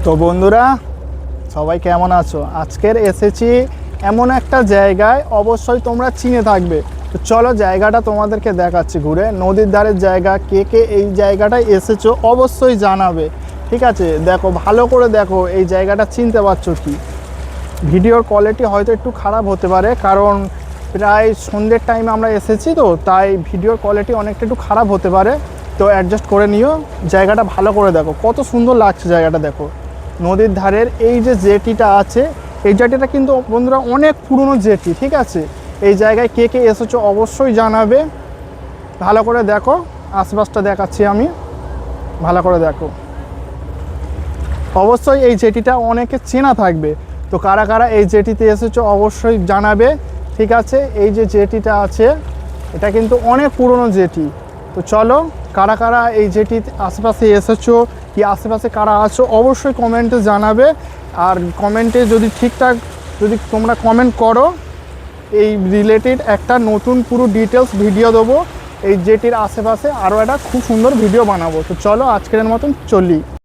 তো বন্ধুরা সবাই কেমন আছো? আজকের এসেছি এমন একটা জায়গায়, অবশ্যই তোমরা চিনে থাকবে। তো চলো জায়গাটা তোমাদেরকে দেখাচ্ছি ঘুরে। নদীর ধারের জায়গা, কে কে এই জায়গাটায় এসেছো অবশ্যই জানাবে, ঠিক আছে? দেখো, ভালো করে দেখো, এই জায়গাটা চিনতে পারছো কি? ভিডিওর কোয়ালিটি হয়তো একটু খারাপ হতে পারে, কারণ প্রায় সন্ধ্যের টাইমে আমরা এসেছি, তো তাই ভিডিওর কোয়ালিটি অনেকটা একটু খারাপ হতে পারে, তো অ্যাডজাস্ট করে নিও। জায়গাটা ভালো করে দেখো, কত সুন্দর লাগছে জায়গাটা। দেখো নদীর ধারের এই যে জেটিটা আছে, এই জেটিটা কিন্তু বন্ধুরা অনেক পুরনো জেটি, ঠিক আছে? এই জায়গায় কে কে এসেছো অবশ্যই জানাবে। ভালো করে দেখো, আশপাশটা দেখাচ্ছি আমি, ভালো করে দেখো। অবশ্যই এই জেটিটা অনেকে চেনা থাকবে, তো কারা কারা এই জেটিতে এসেছো অবশ্যই জানাবে, ঠিক আছে? এই যে জেটিটা আছে, এটা কিন্তু অনেক পুরনো জেটি। তো চলো, কারা কারা এই জেটির আশেপাশে এসেছো, কি আশেপাশে কারা আছো অবশ্যই কমেন্টে জানাবে। আর কমেন্টে যদি ঠিকঠাক যদি তোমরা কমেন্ট করো, এই রিলেটেড একটা নতুন পুরো ডিটেলস ভিডিও দেবো। এই জেটির আশেপাশে আরও একটা খুব সুন্দর ভিডিও বানাবো। তো চলো আজকের মতন চলি।